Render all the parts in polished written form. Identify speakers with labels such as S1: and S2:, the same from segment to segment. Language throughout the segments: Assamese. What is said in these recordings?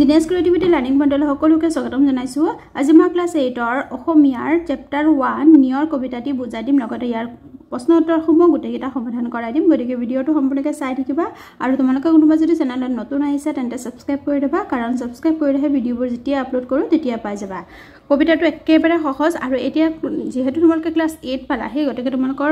S1: জিনিয়াছ ক্ৰিয়েটিভিটি লাৰ্ণিং পইণ্টলৈ সকলোকে স্বাগতম জনাইছোঁ। আজি মই ক্লাছ 8ৰ অসমীয়াৰ চেপ্টাৰ 1 নিয়ৰ কবিতাটি বুজাই দিম, লগতে ইয়াৰ প্ৰশ্ন উত্তৰসমূহ গোটেইকেইটা সমাধান কৰাই দিম। গতিকে ভিডিঅ'টো সম্পূৰ্ণকৈ চাই থাকিবা আৰু তোমালোকে কোনোবা যদি চেনেলত নতুন আহিছে তেন্তে ছাবস্ক্ৰাইব কৰি দিবা, কাৰণ ছাবস্ক্ৰাইব কৰিলেহে ভিডিঅ'বোৰ যেতিয়া আপলোড কৰোঁ তেতিয়া পাই যাবা। কবিতাটো একেবাৰে সহজ আৰু এতিয়া যেহেতু তোমালোকে ক্লাছ 8 পালা, সেই গতিকে তোমালোকৰ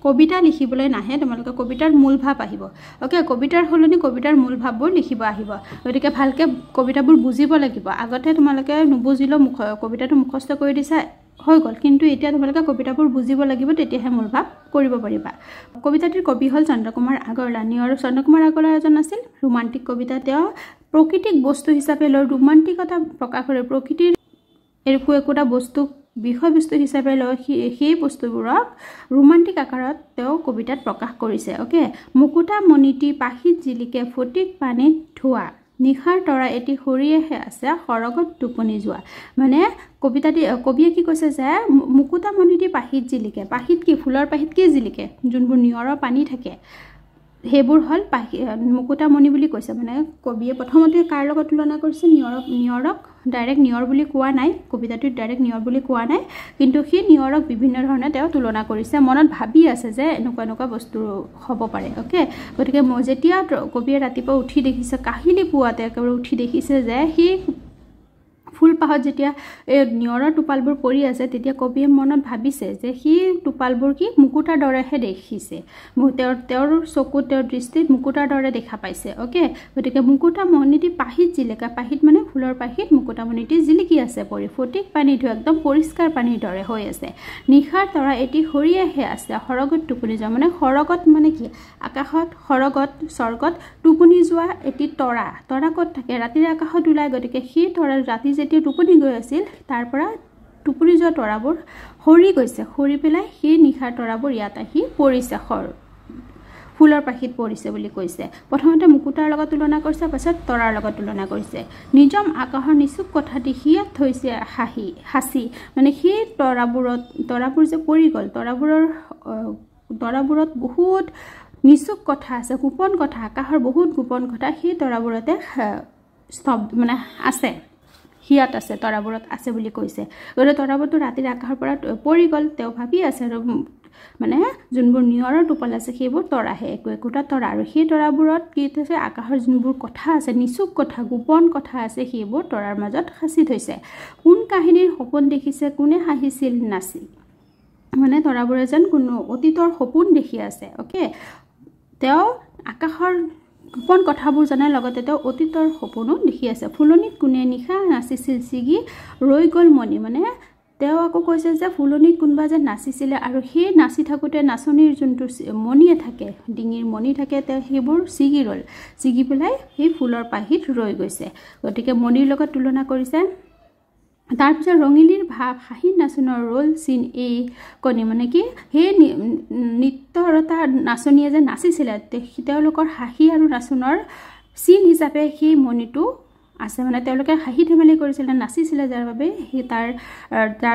S1: কবিতা লিখিবলৈ নাহে, তোমালোকে কবিতাৰ মূল ভাৱ আহিব। অ'কে, কবিতাৰ সলনি কবিতাৰ মূল ভাৱবোৰ লিখিব আহিব। গতিকে ভালকৈ কবিতাবোৰ বুজিব লাগিব। আগতে তোমালোকে নুবুজিলেও কবিতাটো মুখস্থ কৰি দিছা, হৈ গ'ল, কিন্তু এতিয়া তোমালোকে কবিতাবোৰ বুজিব লাগিব, তেতিয়াহে মূল ভাৱ কৰিব পাৰিবা। কবিতাটিৰ কবি হ'ল চন্দ্ৰকুমাৰ আগৰৱালা। নিয়ৰ চন্দ্ৰকুমাৰ আগৰৱালা এজন আছিল ৰোমান্টিক কবিতা। তেওঁ প্ৰাকৃতিক বস্তু হিচাপে লৈ ৰোমান্টিকতা প্ৰকাশ কৰে। প্ৰকৃতিৰ একোটা বস্তুক বিষয়বস্তু হিচাপে লৈ সেই বস্তুবোৰক ৰোমান্টিক আকাৰত তেওঁ কবিতাত প্ৰকাশ কৰিছে। অ'কে, মুকুতা মণিটি পাহিত জিলিকে ফটিক পানীত ধোৱা, নিশাৰ তৰা এটি সৰিয়েহে আছে সৰগত টোপনি যোৱা। মানে কবিয়ে কি কৈছে যে মুকুতা মণিটি পাহিত জিলিকে, পাহিত কি ফুলৰ পাহিত কি জিলিকে, যোনবোৰ নিয়ৰৰ পানী থাকে সেইবোৰ হ'ল মুকুতামণি বুলি কৈছে। মানে কবিয়ে প্ৰথমতে কাৰ লগত তুলনা কৰিছে? নিয়ৰক ডাইৰেক্ট নিয়ৰ বুলি কোৱা নাই, কবিতাটোত ডাইৰেক্ট নিয়ৰ বুলি কোৱা নাই, কিন্তু সেই নিয়ৰক বিভিন্ন ধৰণে তেওঁ তুলনা কৰিছে। মনত ভাবি আছে যে এনেকুৱা বস্তু হ'ব পাৰে। অ'কে, গতিকে যেতিয়া কবিয়ে ৰাতিপুৱা উঠি দেখিছে, কাহিলী পুৱাতে একেবাৰে উঠি দেখিছে যে সেই ফুলপাহত যেতিয়া এই নিয়ৰৰ টোপালবোৰ পৰি আছে, তেতিয়া কবিয়ে মনত ভাবিছে যে সেই টোপালবোৰ কি মুকুতাৰ দৰেহে দেখিছে। তেওঁৰ চকুত, তেওঁৰ দৃষ্টিত মুকুতাৰ দৰে দেখা পাইছে। অ'কে, গতিকে মুকুতামণিটি পাহিত জিলিকা, পাহিত মানে ফুলৰ পাহিত মুকুতামণিটি জিলিকি আছে পৰি, ফটিক পানীটো একদম পৰিষ্কাৰ পানীৰ দৰে হৈ আছে। নিশাৰ তৰা এটি সৰিয়েহে আছে সৰগত টোপনি যোৱা, মানে সৰগত মানে কি? আকাশত সৰগত স্বৰ্গত টোপনি যোৱা এটি তৰা ক'ত থাকে? ৰাতিৰ আকাশত ওলায়। গতিকে সেই তৰা ৰাতি যেতিয়া টোপনি গৈ আছিল, তাৰ পৰা টোপনি যোৱা তৰাবোৰ সৰি গৈছে, সৰি পেলাই সেই নিশাৰ তৰাবোৰ ইয়াত আহি পৰিছে, ফুলৰ পাখিত পৰিছে বুলি কৈছে। প্ৰথমতে মুকুতাৰ লগত তুলনা কৰিছে, পাছত তৰাৰ লগত তুলনা কৰিছে। নিজম আকাশৰ নিচুক কথা দেখিয়াত থৈছে সাঁচি, মানে সেই তৰাবোৰ যে পৰি গ'ল, তৰাবোৰত বহুত নিচুক কথা আছে, গোপন কথা, আকাশৰ বহুত গোপন কথা সেই তৰাবোৰতে মানে আছে, হিয়াত আছে, তৰাবোৰত আছে বুলি কৈছে। গতিকে তৰাবোৰটো ৰাতিৰ আকাশৰ পৰা পৰি গ'ল, তেওঁ ভাবি আছে আৰু মানে যোনবোৰ নিয়ৰৰ টোপাল আছে সেইবোৰ তৰাহে, একোটা তৰা, আৰু সেই তৰাবোৰত কি থৈছে? আকাশৰ যোনবোৰ কথা আছে, নিচুক কথা, গোপন কথা আছে, সেইবোৰ তৰাৰ মাজত সাঁচি থৈছে। কোন কাহিনীৰ সপোন দেখিছে, কোনে হাঁহিছিল নাচি, মানে তৰাবোৰে যেন কোনো অতীতৰ সপোন দেখি আছে। অ'কে, তেওঁ আকাশৰ গোপন কথাবোৰ জনাৰ লগতে তেওঁ অতীতৰ সপোনো দেখি আছে। ফুলনিত কোনে নিশা নাচিছিল ছিগি ৰৈ গ'ল মণি, মানে তেওঁ আকৌ কৈছে যে ফুলনিত কোনোবা যে নাচিছিলে, আৰু সেই নাচি থাকোঁতে নাচনীৰ যোনটো মণিয়ে থাকে, ডিঙিৰ মণি থাকে, তেওঁ সেইবোৰ ছিগি ৰ'ল, ছিগি পেলাই সেই ফুলৰ পাহিত ৰৈ গৈছে। গতিকে মণিৰ লগত তুলনা কৰিছে। তাৰপিছত ৰঙিলীৰ ভাৱ হাঁহি নাচনৰ ৰ'ল চিন এই কণী, মানে কি সেই নৃত্যৰতা নাচনীয়ে যে নাচিছিলে, তেওঁলোকৰ হাঁহি আৰু নাচনৰ চিন হিচাপে সেই মণিটো আছে। মানে তেওঁলোকে হাঁহি ধেমালি কৰিছিলে, নাচিছিলে, যাৰ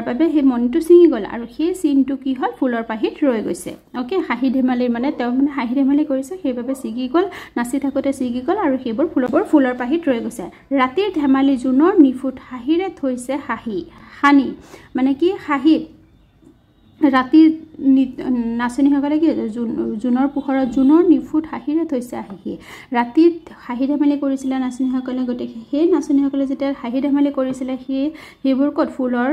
S1: বাবে সেই মণিটো ছিঙি গ'ল, আৰু সেই চিনটো কি হ'ল? ফুলৰ পাহিত ৰৈ গৈছে। অ'কে, হাঁহি ধেমালি, মানে তেওঁ মানে হাঁহি ধেমালি কৰিছে, সেইবাবে ছিগি গ'ল, নাচি থাকোঁতে ছিগি গ'ল, আৰু সেইবোৰ ফুলৰ পাহিত ৰৈ গৈছে। ৰাতিৰ ধেমালি জোনৰ নিফুট হাঁহিৰে থৈছে সানি, মানে কি হাঁহি ৰাতি নাচনীসকলে কি জোনৰ পোহৰত জোনৰ নিফুট হাঁহিৰে থৈছে হাঁহি, ৰাতিত হাঁহি ধেমালি কৰিছিলে নাচনীসকলে। গতিকে সেই নাচনীসকলে যেতিয়া হাঁহি ধেমালি কৰিছিলে, সেইবোৰ ক'ত? ফুলৰ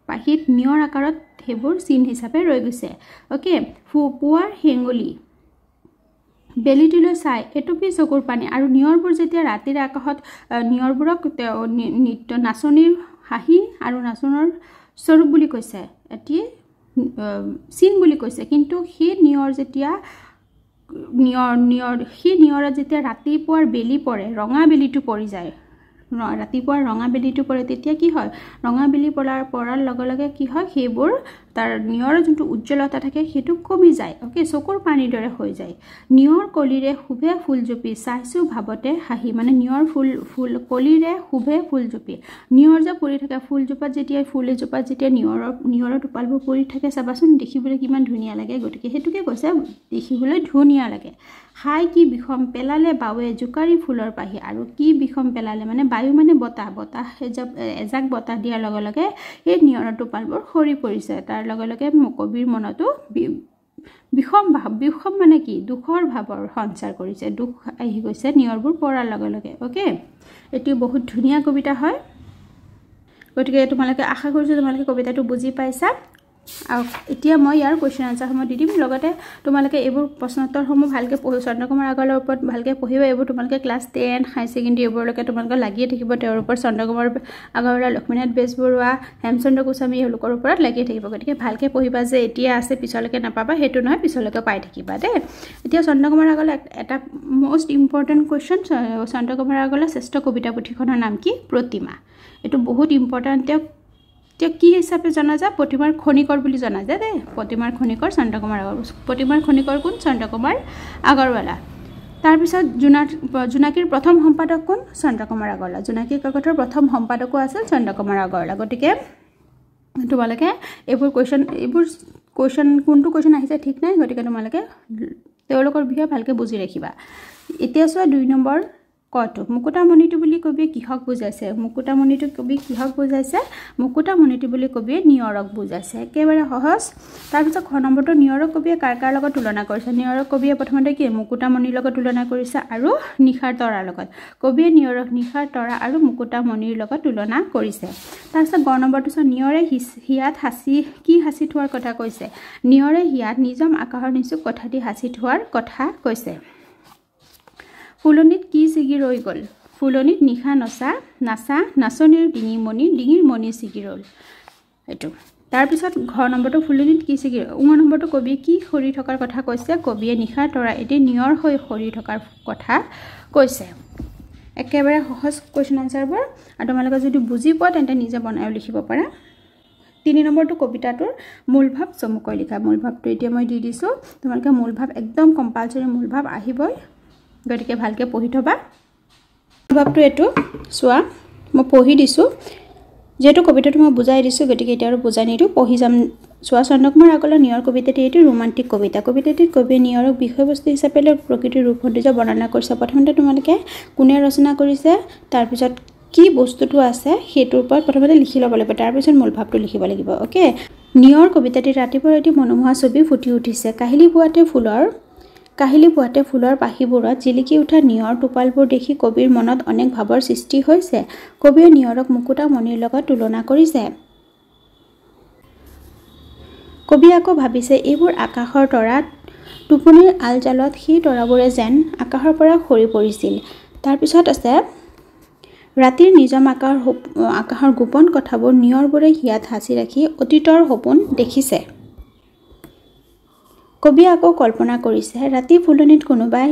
S1: পাহিত নিয়ৰ আকাৰত সেইবোৰ চিন হিচাপে ৰৈ গৈছে। অ'কে, পুৱাৰ হেঙুলি বেলিটিলৈ চাই এটুপি চকুৰ পানী, আৰু নিয়ৰবোৰ যেতিয়া ৰাতিৰ আকাশত নিয়ৰবোৰক নাচনীৰ হাঁহি আৰু নাচনৰ স্বৰূপ বুলি কৈছে, এটি চিন বুলি কৈছে। কিন্তু সেই নিয়ৰত যেতিয়া ৰাতিপুৱাৰ বেলি পৰে, ৰঙা বেলিটো পৰি যায়, ৰাতিপুৱাৰ ৰঙা বেলিটো পৰে, তেতিয়া কি হয়? ৰঙা বেলি পৰাৰ লগে লগে কি হয়? সেইবোৰ তাৰ নিয়ৰৰ যোনটো উজ্জ্বলতা থাকে সেইটো কমি যায় ওকে চকুৰ পানীৰ দৰে হৈ যায় নিয়ৰ কলিৰে শুভে ফুলজুপি চাইছো ভাবতে হাঁহি মানে নিয়ৰ ফুল কলিৰে শুভে ফুলজুপি নিয়ৰ যে পৰি থাকে ফুলজোপাত যেতিয়া ফুল এজোপাত যেতিয়া নিয়ৰৰ টোপালবোৰ পৰি থাকে চাবাচোন দেখিবলৈ কিমান ধুনীয়া লাগে গতিকে হেতুকে কৈছে দেখিবলৈ ধুনীয়া লাগে হাই কি বিষম পেলালে বাৱে জুকাৰি ফুলৰ পাহি আৰু কি বিষম পেলালে মানে বায়ু মানে বতাহ এজাক বতাহ দিয়াৰ লগে লগে এই নিয়ৰৰ টোপালবোৰ সৰি পৰিছে তাৰ লগে লগে কবিৰ মনতো বিষম মানে কি দুখৰ ভাৱৰ সঞ্চাৰ কৰিছে দুখ আহি গৈছে নিয়ৰবোৰ পৰাৰ লগে লগে ওকে এটি বহুত ধুনীয়া কবিতা হয় গতিকে তোমালোকে আশা কৰিছো তোমালোকে কবিতাটো বুজি পাইছা আৰু এতিয়া মই ইয়াৰ কোৱেশ্চন আনসাৰ সময় দি দিম লগতে তোমালোকে এইবোৰ প্ৰশ্নোত্তৰসমূহ ভালকে পঢ়ি চন্দ্ৰকুমাৰ আগৰৱালাৰ ওপৰত ভালকে পঢ়িবা এইবোৰ তোমালোকে ক্লাছ 10 হাই সেকেন্ডাৰী এইবোৰলৈকে তোমালোকে লাগিয়ে থাকিব তেওঁৰ ওপৰত চন্দ্ৰকুমাৰ আগৰৱালা লক্ষ্মীনাথ বেজবৰুৱা হেমচন্দ্ৰ গোস্বামী এওঁলোকৰ ওপৰত লাগিয়ে থাকিব গতিকে ভালকে পঢ়িবা যে এতিয়া আছে পিছলৈকে নাপাবা হেতু নহয় পিছলৈকে পাই থাকিবা দে এতিয়া চন্দ্ৰকুমাৰ আগৰৱালা এটা most important question Chandra Kumar Agarwala শ্ৰেষ্ঠ কবিতা পুথিখনৰ নাম কি প্ৰতিমা এটো বহুত ইম্পৰ্টেন্ট তেওঁ কি হিচাপে জনা যায় প্ৰতিমাৰ খনিকৰ বুলি জনা যায় দে প্ৰতিমাৰ খনিকৰ চন্দ্ৰকুমাৰ আগৰৱালা প্ৰতিমাৰ খনিকৰ কোন চন্দ্ৰকুমাৰ আগৰৱালা তাৰ পিছত জোনাকীৰ প্ৰথম সম্পাদক কোন চন্দ্ৰকুমাৰ আগৰৱালা জোনাকী কাকতৰ প্ৰথম সম্পাদকো আছিল চন্দ্ৰকুমাৰ আগৰৱালা গতিকে তোমালোকে এইবোৰ কোৱেশ্চন কোনটো কোৱেশ্চন আহিছে ঠিক নাই গতিকে তোমালোকে তেওঁলোকৰ বিষয়ে ভালকে বুজি ৰাখিবা এতিয়া চোৱা 2 নম্বৰ কটো মুকুতামণিটো বুলি কবি কিহক বুজাইছে মুকুতামণিটো কবি কিহক বুজাইছে মুকুতামণিটো বুলি কবি নিয়ৰক বুজাইছে একেবাৰে সহজ তাৰ পিছত খ নম্বৰটো নিয়ৰক কবিয়ে কাৰ লগত তুলনা কৰিছে নিয়ৰক কবিয়ে প্ৰথমতে কি মুকুতামণিৰ লগত তুলনা কৰিছে আৰু নিখাৰ তৰাৰ লগত কবিয়ে নিয়ৰক নিখাৰ তৰা আৰু মুকুতামণিৰ লগত তুলনা কৰিছে তাৰ পিছত গ নম্বৰটো নিয়ৰে হিয়াত হাসি থোৱাৰ কথা কৈছে নিয়ৰে হিয়াত নিজম আকাশৰ নিচুক কথা দি হাসি থোৱাৰ কথা কৈছে ফুলনিত কি ছিগি ৰৈ গল ফুলনিত নিখা নাচা নাচনীৰ ডিঙিৰ মণি ছিগি ৰল এটো তাৰ পিছত ঘ নম্বৰটো ফুলনিত কি ছিগি উঙ নম্বৰটো কবি কি খৰি থকাৰ কথা কৈছে কবিয়ে নিখাৰ তৰা এটি নিয়ৰ হৈ খৰি থকাৰ কথা কৈছে একেবাৰে সহজ কোৱেশ্চন আনসাৰবোৰ আৰু তোমালোকে যদি বুজি পোৱা তেন্তে নিজে বনায়ও লিখিব পাৰা 3 নম্বৰটো কবিতাটোৰ মূলভাৱ চমুকৈ লিখা মূলভাৱটো এতিয়া মই দি দিছো তোমালোকে মূলভাৱ একদম কম্পালসৰি মূলভাৱ আহিবই গতিকে ভালকে পঢ়ি থবা ভাবটো এটো সোৱা মই পঢ়ি দিছো যেটো কবিতাটো মই বুজাই দিছো গতিকে এটা আৰু বুজাই নিদু পঢ়ি যাম সোৱা চন্দ্ৰকুমাৰ আগৰৱালা নিয়ৰ কবিতাটি এটি ৰোমান্টিক কবিতাটিত কবিয়ে নিয়ৰক বিষয়বস্তু হিচাপে লৈ প্ৰকৃতিৰ ৰূপ সৌন্দৰ্য বৰ্ণনা কৰিছে প্ৰথমতে তোমালোকে কোনে ৰচনা কৰিছে তাৰ পিছত কি বস্তুটো আছে হেতুৰ ওপৰত প্ৰথমতে লিখি ল'ব লাগিব তাৰ পিছত মূলভাৱটো লিখিব লাগিব ওকে নিয়ৰ কবিতাটি ৰাতিপুৱাৰ এটি মনোমোহা ছবি ফুটি উঠিছে কাহিলি বুৱাতে ফুলৰ পাহিবোৰত জিলিকি উঠা নিয়ৰ টোপালবোৰ দেখি কবিৰ মনত অনেক ভাৱৰ সৃষ্টি হৈছে কবিয়ে নিয়ৰক মুকুতামণিৰ লগত তুলনা কৰিছে কবি আকৌ ভাবিছে এইবোৰ আকাশৰ তৰা টোপনিৰ আলজালত সেই তৰাবোৰে যেন আকাশৰ পৰা সৰি পৰিছিল তাৰ পিছত আছে ৰাতিৰ নিজম আকাশৰ গোপন কথাবোৰ নিয়ৰবোৰে হিয়াত হাসি ৰাখি অতীতৰ সপোন দেখিছে কবি আকৌ কল্পনা কৰিছে ৰাতি ফুলনিত কোনোবাই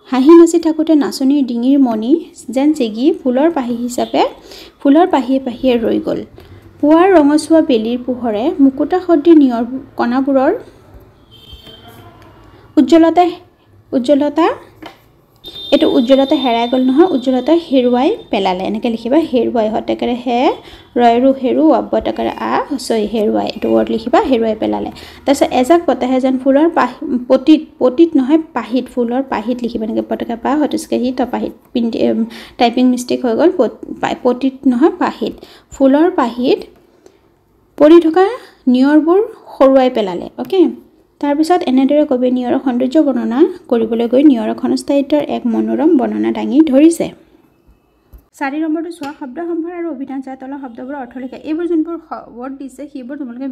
S1: হাঁহি নাচি থাকোতে নাচনীৰ ডিঙিৰ মণি যেন চিগি ফুলৰ পাহিয়ে ৰৈ গল পুৱাৰ ৰঙচুৱা বেলিৰ পোহৰে মুকুতা সদৃশ নিয়ৰ কণাবোৰৰ উজ্জ্বলতা হেৰাই গল নহয় উজ্জ্বলতা হেৰুৱাই পেলালে এনেকে লিখিবা হেৰুৱাই হতেকাৰে হে ৰয়ৰু হেৰু অব্বতকাৰে আ হসই হেৰুৱাই এটো ৱৰ্ড লিখিবা হেৰুৱাই পেলালে তাৰপিছত এজাক বতাহে যেন ফুলৰ পতিত নহয় পাহিত ফুলৰ পাহিত লিখিবা এনেকে পতকা পা হতস্কে হি তপাহিত টাইপিং মিস্টেক হৈ গল পতিত নহয় পাহিত ফুলৰ পাহিত পৰি থকা নিয়ৰবোৰ হৰুৱাই পেলালে ওকে তাৰ পিছত এনেদৰে কবি নিয়ৰৰ সৌন্দৰ্য বৰ্ণনা কৰিবলৈ গৈ নিয়ৰৰ ক্ষণস্থায়িত্বৰ এক মনোৰম বৰ্ণনা দাঙি ধৰিছে 4 নম্বৰটো সোৱা শব্দ সম্ভাৰ আৰু অভিধান চাই তলৰ শব্দবোৰ অৰ্থ লিখা এইবোৰ যোনবোৰ ৱৰ্ড দিছে সেইবোৰ তোমালোকে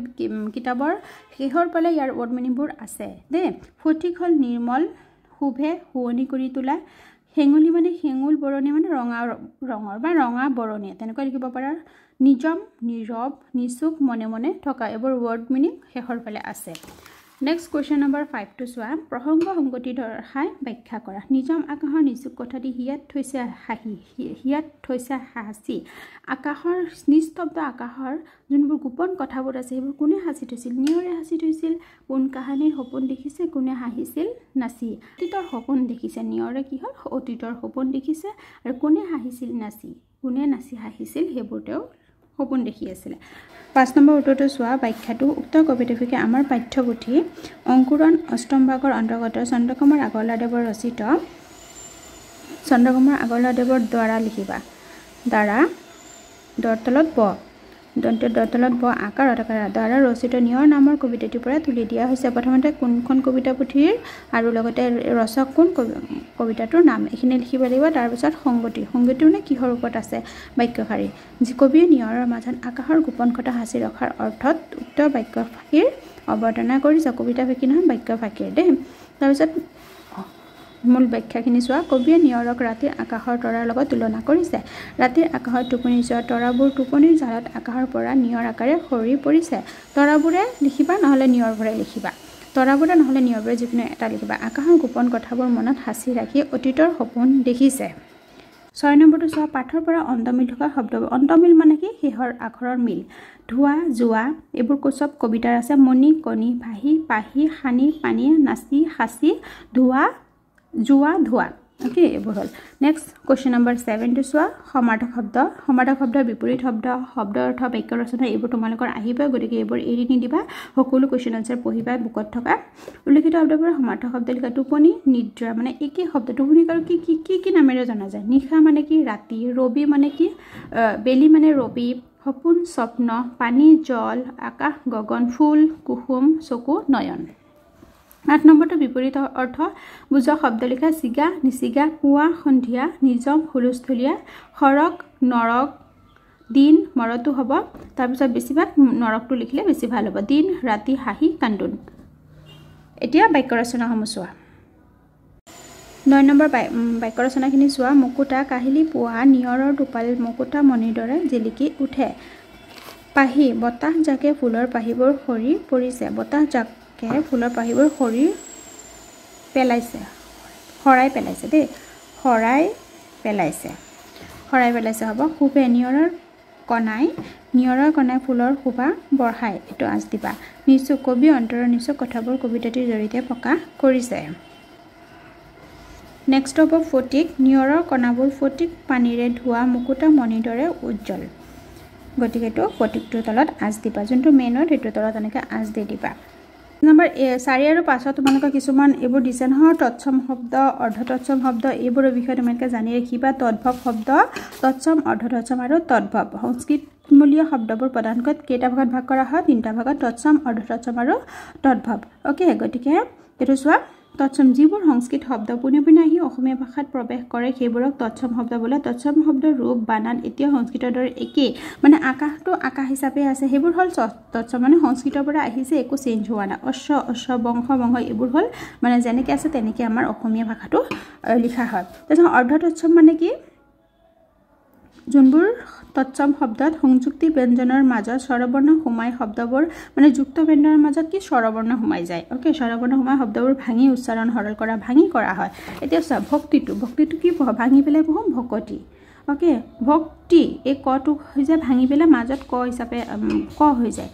S1: কিতাপৰ শেষৰ পালে ইয়াৰ ৱৰ্ড মিনিংবোৰ আছে দে ফটিক হল নিৰ্মল শুভে হুৱনি কৰি তোলা হেঙুলি মানে হেঙুল বৰণী মানে ৰঙৰ বা ৰঙা বৰণী তেনেকৈ লিখিব পাৰা নিজম নীৰৱ নিচুক মনে মনে থকা এইবোৰ ৱৰ্ড মিনিং শেষৰ পালে আছে নেক্সট কুৱেশ্যন নম্বৰ 5 টো চোৱা প্ৰসংগ সংগতি দৰ্শাই ব্যাখ্যা কৰা নিজম আকাশৰ নিচুক কথাটি হিয়াত থৈছে হাসি আকাশৰ নিস্তব্ধ আকাশৰ যোনবোৰ গোপন কথাবোৰ আছে সেইবোৰ কোনে হাসি থৈছিল নিয়ৰে হাসি থৈছিল কোন কাহানীৰ সপোন দেখিছে কোনে হাঁহিছিল নাচি অতীতৰ সপোন দেখিছে নিয়ৰে কি হ'ল অতীতৰ সপোন দেখিছে আৰু কোনে হাঁহিছিল নাচি কোনে নাচি হাঁহিছিল সেইবোৰ তেওঁ সপোন দেখি আছিল 5 নম্বৰ উত্তৰটো চোৱা ব্যাখ্যাটো উক্ত কবিতাটিকে আমাৰ পাঠ্যপুথি অংকুৰণ অষ্টম ভাগৰ অন্তৰ্গত চন্দ্ৰকুমাৰ আগৰৱালাদেৱৰ ৰচিত চন্দ্ৰকুমাৰ আগৰৱালাদেৱৰ দ্বাৰা লিখিবা দ্বাৰা দৰতলত ব দৰতলত ব আকাৰ দ্বাৰা ৰচিত নিয়ৰ নামৰ কবিতাটিৰ পৰা তুলি দিয়া হৈছে প্ৰথমতে কোনখন কবিতা পুথিৰ আৰু লগতে ৰচক কোন কবিতাটোৰ নাম এখিনি লিখিব লাগিব তাৰ পিছত সংগতি মানে কিহৰ ওপৰত আছে বাক্যশাৰী যি কবিয়ে নিয়ৰৰ মাজত আকাশৰ গোপন কথা হাসি ৰখাৰ অৰ্থত উক্ত বাক্যফাঁকিৰ অৱতাৰণা কৰিছে কবিতা ফাঁকি নহয় বাক্যফাঁকিৰ দেই তাৰ পিছত মূল ব্যাখ্যাখিনি চোৱা কবিয়ে নিয়ৰক ৰাতিৰ আকাশৰ তৰাৰ লগত তুলনা কৰিছে ৰাতিৰ আকাশত টোপনি যোৱা তৰাবোৰ টোপনিৰ জালত আকাশৰ পৰা নিয়ৰ আকাৰে সৰি পৰিছে তৰাবোৰে লিখিবা নহলে নিয়ৰবোৰে লিখিবা তৰাবোৰে নহলে নিয়ৰবোৰে যিকোনো এটা লিখিবা আকাশৰ গোপন কথাবোৰ মনত হাসি ৰাখি অতীতৰ সপোন দেখিছে 6 নম্বৰটো চোৱা পাঠৰ পৰা অন্তমিল থকা শব্দবোৰ অন্তমিল মানে কি হেহৰ আখৰৰ মিল ধোৱা জোৱা এইবোৰ চব কবিতাৰ আছে মণি কণি ভাহি পাহি খানি পানী নাচি হাসি ধোৱা জুৱা ধোৱা ওকে এইবোৰ হল নেক্সট কোৱেশ্চন নম্বৰ 7 টো চোৱা সমাৰ্থক শব্দৰ বিপৰীত শব্দ অৰ্থ বাক্য ৰচনা এইবোৰ তোমালোকৰ আহিব গতিকে এইবোৰ এৰি নিদিবা সকলো কোৱেশ্চন আনসাৰ পঢ়িবা বুকত থকা উল্লেখিত শব্দবোৰ সমাৰ্থক শব্দ লিখা টোপনি নিদ্ৰা মানে একে শব্দ টোপনি আৰু কি নামেৰে জনা যায় নিশা মানে কি ৰাতি ৰবি মানে কি বেলি মানে ৰবি সপোন স্বপ্ন পানী জল আকাশ গগন ফুল কুসুম চকু নয়ন 8 নম্বৰটো বিপৰীত অৰ্থ বুজা শব্দ লিখা সিগা নিসিগা পুৱা সন্ধিয়া নিজম হুলস্থুলিয়া খৰক নৰক দিন মৰটো হ'ব তাৰ পিছত বেছিভাগ নৰকটো লিখিলে বেছি ভাল হ'ব দিন ৰাতি হাঁহি কান্দুন এতিয়া বাক্য ৰচনা সমচোৱা 9 নম্বৰ বাক্য ৰচনাখিনি চোৱা মুকুতা কাহিলি পুৱা নিয়ৰৰ টোপাল মুকুতা মণিৰ দৰে জিলিকি উঠে পাহি বতাহ জাকে ফুলৰ পাহিবোৰ সৰি পৰিছে বতাহ জাক ফুলৰ পাহিবোৰ সৰি পেলাইছে হৰাই পেলাইছে দেই হৰাই পেলাইছে হ'ব খুবে নিয়ৰৰ কণাই ফুলৰ শোভা বঢ়াই এটো আজ দিবা নিশ্চয় কবি অন্তৰৰ নিশ্চয় কথাবোৰ কবিতাটিৰ জৰিয়তে প্ৰকাশ কৰিছে নেক্সট হ'ব ফটিক নিয়ৰৰ কণাবোৰ ফটিক পানীৰে ধোৱা মুকুতা মণিৰ দৰে উজ্জ্বল গতিকে তো ফটিকটোৰ তলত আজ দিবা যোনটো মেইনৰ হেটো তলত এনেকৈ আজ দি দিবা নম্বৰ 4 আৰু 5 তোমালোকৰ কিছুমান এইবোৰ দিছে নহয় তৎসম শব্দ অৰ্ধতৎসম শব্দ এইবোৰৰ বিষয়ে তোমালোকে জানি ৰাখিবা তদ্ভৱ শব্দ তৎসম অৰ্ধতৎসম আৰু তদ্ভৱ সংস্কৃতমূলীয় শব্দবোৰ প্ৰধানকৈ কেইটা ভাগত ভাগ কৰা হয় তিনিটা ভাগত তৎসম অৰ্ধতৎসম আৰু তদ্ভৱ ওকে গতিকে এটো চোৱা তৎসম যিবোৰ সংস্কৃত শব্দ পুনে আহি অসমীয়া ভাষাত প্ৰৱেশ কৰে সেইবোৰক তৎসম শব্দ বোলে তৎসম শব্দৰ ৰূপ বানান এতিয়া সংস্কৃতৰ দৰে একেই মানে আকাশটো আকাশ হিচাপে আছে সেইবোৰ হল তৎসম মানে সংস্কৃতৰ পৰা আহিছে একো চেঞ্জ হোৱা নাই অশ্ব বংশ এইবোৰ হল মানে যেনেকৈ আছে তেনেকৈ আমাৰ অসমীয়া ভাষাটো লিখা হয় তাৰপিছত অৰ্ধতৎসম মানে কি যোনবোৰ তৎসম শব্দত সংযুক্তি ব্যঞ্জনৰ মাজত স্বৰবৰ্ণ সোমাই শব্দবোৰ মানে যুক্ত ব্যঞ্জনৰ মাজত কি স্বৰবৰ্ণ সোমাই যায় ওকে স্বৰবৰ্ণ সোমাই শব্দবোৰ ভাঙি উচ্চাৰণ সৰল কৰা হয় এতিয়া চোৱা ভক্তিটো কি ভাঙি পেলাই পঢ়ো ভকতি ওকে ভক্তি এই কটো হৈ যায় ভাঙি পেলাই মাজত ক হিচাপে ক হৈ যায়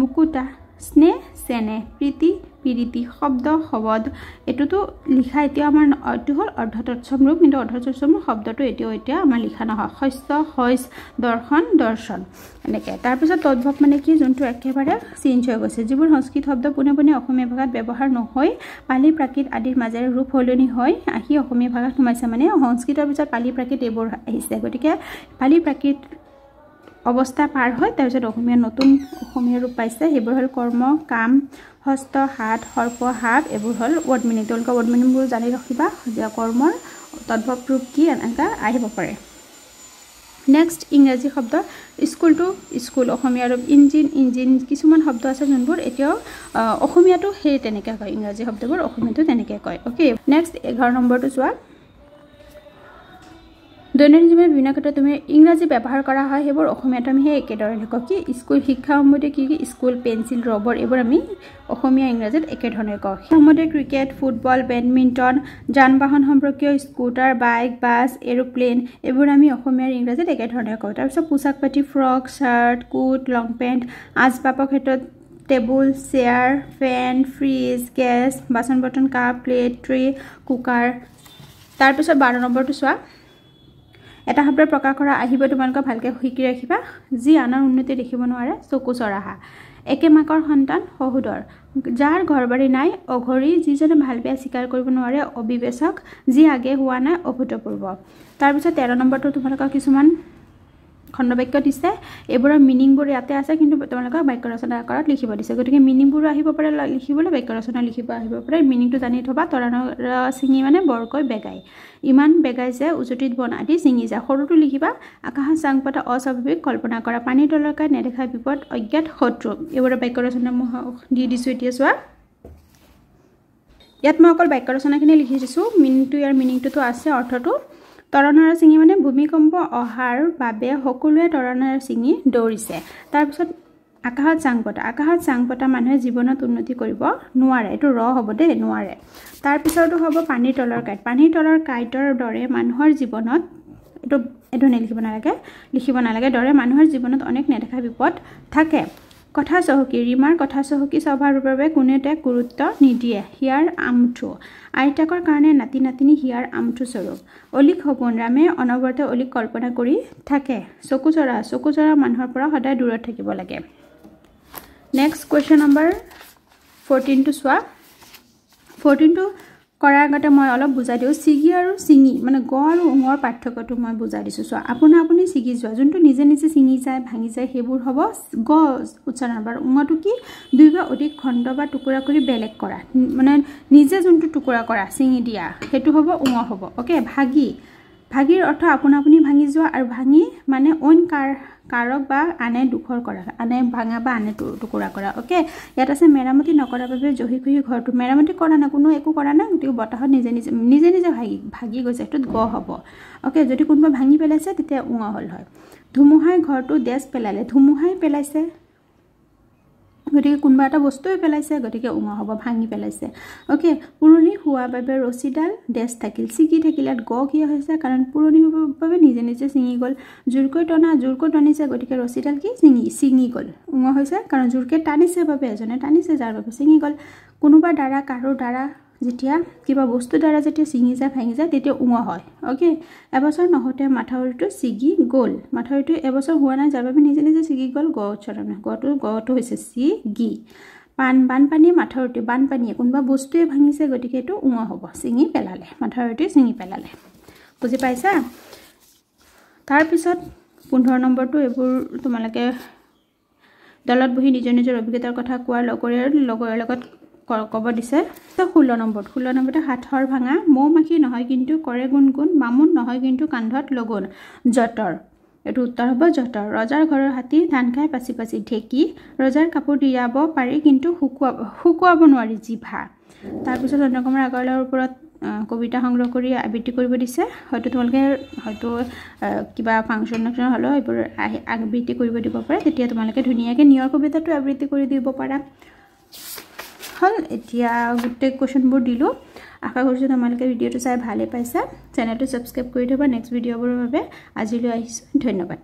S1: মুকুতা স্নেহ চেনে প্ৰীতি শব্দ শব্দ এটোতো লিখা এতিয়া আমাৰ এটো হল অৰ্ধতৎসম ৰূপ কিন্তু অৰ্ধতৎসম শব্দটো এতিয়া আমাৰ লিখা নহয় শস্য হৈছ দৰ্শন এনেকৈ তাৰ পিছত তদ্ভৱ মানে কি যোনটো একেবাৰে চেঞ্জ হৈ গৈছে যিবোৰ সংস্কৃত শব্দ পুনে অসমীয়া ভাষাত ব্যৱহাৰ নহয় পালি প্ৰাকৃত আদিৰ মাজেৰে ৰূপ সলনি হৈ আহি অসমীয়া ভাষাত সোমাইছে মানে সংস্কৃতৰ পিছত পালি প্ৰাকৃত এইবোৰ আহিছে গতিকে পালি প্ৰাকৃত অৱস্থা পাৰ হয় তাৰ পিছত অসমীয়া নতুন অসমীয়া ৰূপ পাইছে সেইবোৰ হল কৰ্ম কাম হস্ত হাত সৰ্প হাত এইবোৰ হল ওয়াৰ্ড মিনিং তেওঁলোকৰ ওয়াৰ্ড মিনিংবোৰ জানি ৰাখিবা যে কৰ্মৰ তদ্ভৱ ৰূপ কি এনেকা আহিব পাৰে নেক্সট ইংৰাজী শব্দ স্কুল অসমীয়া ৰূপ ইঞ্জিন কিছুমান শব্দ আছে যোনবোৰ এতিয়াও অসমীয়াটো সেই তেনেকৈ কয় ইংৰাজী শব্দবোৰ অসমীয়াটো তেনেকৈ কয় ওকে নেক্সট 11 নম্বৰটো চোৱা দৈনন্দিন জীৱনত বিভিন্ন ক্ষেত্ৰত তুমি ইংৰাজী ব্যৱহাৰ কৰা হয় সেইবোৰ অসমীয়াত আমি সেই একেদৰে লিখো কি স্কুল শিক্ষা সম্বন্ধে কি কি স্কুল পেন্সিল ৰবৰ এইবোৰ আমি অসমীয়া ইংৰাজীত একেধৰণে কওঁ সম্বন্ধে ক্ৰিকেট ফুটবল বেডমিণ্টন যান বাহন সম্পৰ্কীয় স্কুটাৰ বাইক বাছ এৰোপ্লেন এইবোৰ আমি অসমীয়াৰ ইংৰাজীত একেধৰণে কওঁ তাৰপিছত পোছাক পাতি ফ্ৰক শাৰ্ট কোট লং পেণ্ট আচবাবৰ ক্ষেত্ৰত টেবুল চেয়াৰ ফেন ফ্ৰিজ গেছ বাচন বৰ্তন কাপ প্লেট ট্ৰে কুকাৰ তাৰপিছত 12 নম্বৰটো চোৱা এটা শব্দ প্ৰকাশ কৰা আহিব তোমালোক ভালকে শিকি ৰাখিবা যি আনৰ উন্নতি দেখিব নোৱাৰে চকু চৰাহা একে মাকৰ সন্তান সহুদৰ যাৰ ঘৰবাৰী নাই অঘৰী যিজনে ভাল বেয়া স্বীকাৰ কৰিব নোৱাৰে অবিবেচক যি আগে হোৱা নাই অভূতপূৰ্ব তাৰপিছত 13 নম্বৰটো তোমালোক কিছুমান খণ্ডবাক্য দিছে এবোৰৰ মিনিংবোৰ ইয়াতে আছে কিন্তু তোমালোক বাক্য ৰচনা কৰাত লিখিব দিছে গতিকে মিনিংবোৰ আহিব পাৰে লিখিবলৈ বাক্য ৰচনা লিখিব আহিব পাৰে মিনিংটো জানি থবা তৰানৰ সিঙি মানে বৰকৈ বেগাই ইমান বেগাই যে উজুটিত বন আদি সিঙি যায় সৰুটো লিখিবা আকাশত চাং পতা অস্বাভাৱিক কল্পনা কৰা পানী তলৰকাই নেদেখা বিপদ অজ্ঞাত শত্ৰু এবোৰৰ বাক্য ৰচনা দি দিছো এতিয়া চোৱা ইয়াত মই অকল বাক্য ৰচনাখিনি লিখি দিছো মিনিংটো ইয়াৰ মিনিংটো আছে অৰ্থটো তৰণাৰ সিঙি মানে ভূমিকম্প অহাৰ বাবে সকলোৱে তৰণাৰ সিঙি দৌৰিছে তাৰপিছত আকাশত চাং পতা মানুহে জীৱনত উন্নতি কৰিব নোৱাৰে এটো ৰ হ'ব দে নোৱাৰে তাৰপিছৰটো হ'ব পানীৰ তলৰ কাইটৰ দৰে মানুহৰ জীৱনত এটো লিখিব নালাগে দৰে মানুহৰ জীৱনত অনেক নেদেখা বিপদ থাকে কথা চহকি ৰিমাৰ কথা চহকি স্বভাৱৰ বাবে কোনে তাক গুৰুত্ব নিদিয়ে হিয়াৰ আমঠু আইতাকৰ কাৰণে নাতি নাতিনি হিয়াৰ আমঠু স্বৰূপ অলিক সপোন ৰামে অনবৰতে অলিক কল্পনা কৰি থাকে চকু চৰা মানুহৰ পৰা সদায় দূৰত থাকিব লাগে নেক্সট কোৱেশ্চন নম্বৰ 14 টো চোৱা 14 টো কৰাৰ আগতে মই অলপ বুজাই দিও সিগি আৰু সিঙি মানে গ আৰু উঙৰ পাৰ্থক্যটো মই বুজাই দিছো চোৱা আপুনি সিগি যোৱা যোনটো নিজে নিজে সিঙি যায় ভাঙি যায় হেবোৰ হ'ব গ উচ্চাৰণ বাৰ উঙটো কি দুই বা অধিক খণ্ড বা টুকুৰা কৰি বেলেগ কৰা মানে নিজে যোনটো টুকুৰা কৰা সিঙি দিয়া হেতু হ'ব উঙ হ'ব ওকে ভাগিৰ অৰ্থ আপুনি ভাঙি যোৱা আৰু ভাঙি মানে অন কাৰক বা আনে দুখৰ কৰা আনে ভাঙা বা আনে টুকুৰা কৰা ওকে ইয়াত আছে মেৰামতি নকৰাৰ বাবে জহি ঘৰটো মেৰামতি কৰা না কোনো একো কৰা না গতিকে বতাহত নিজে ভাগি গৈছে এটোত গ হ'ব ওকে যদি কোনোবা ভাঙি পেলাইছে তেতিয়া উঙ হল হয় ধুমুহাই ঘৰটো দেশ পেলালে ধুমুহাই পেলাইছে গতিকে কোনবা এটা বস্তুই পেলাইছে গতিকে উঙ হ'ব ভাঙি পেলাইছে ওকে পুৰণি হোৱা বাবে ৰছিডাল দেশ থাকিল সিগি থাকিলে গ কি হৈছে কাৰণ পুৰণি হোৱাৰ বাবে নিজে সিঙি গল জোৰকৈ টানিছে গতিকে ৰছিডাল কি সিঙি গল উঙ হৈছে কাৰণ জোৰকৈ টানিছে বাবে এজনে টানিছে যাৰ বাবে সিঙি গল কোনোবা দ্বাৰা কাৰো দ্বাৰা যেতিয়া কিবা বস্তু দ্বাৰা যেতিয়া সিঙি যায় ভাঙি যায় তেতিয়া উঙ হয় ওকে এবছৰ নহতে মাথাউৰিটো সিগি গল মাথাউৰিটো এবছৰ হোৱা নাই যাৰ বাবে নিজে সিগি গল গ উচ্চাৰণ গটো হৈছে সিগি বানপানী মাথাউৰিটো বানপানীয়ে কোনোবা বস্তুৱে ভাঙিছে গতিকে এটো উঙ হ'ব সিঙি পেলালে মাথাউৰিটো সিঙি পেলালে বুজি পাইছা তাৰ পিছত 15 নম্বৰটো এবোৰ তোমালোকে দলত বহি নিজৰ অভিজ্ঞতাৰ কথা কোৱাৰ লগৰ লগত কব দিছে তো 16 নম্বৰতে হাতৰ ভাঙা মৌ মাখি নহয় কিন্তু কৰে গুণগুণ বামুণ নহয় কিন্তু কান্ধত লগন জটৰ এটো উত্তৰ হ'ব জটৰ ৰজাৰ ঘৰৰ হাতী ধান খাই পাছি ঢেকি ৰজাৰ কাপোৰ দিয়াব পাৰি কিন্তু শুকুৱাব নোৱাৰি জিভা তাৰ পিছত চন্দ্ৰকুমাৰ আগৰৱালাৰ ওপৰত কবিতা সংগ্ৰহ কৰি আবৃত্তি কৰিব দিছে হয়তো তোমালোকে কিবা ফাংচন হলো এইবোৰ আবৃত্তি কৰিব দিব পাৰে তেতিয়া তোমালোকে ধুনীয়াকৈ নিয়ৰ কবিতাটো আবৃত্তি কৰি দিব পাৰা হল এতিয়া গুটে কোৱেশ্চনবোৰ দিলো আশা কৰিছো তোমালোকে ভিডিওটো চাই ভালে পাইছা চেনেলটো সাবস্ক্ৰাইব কৰি থবা নেক্সট ভিডিওবোৰৰ বাবে আজিলৈ আহিছো ধন্যবাদ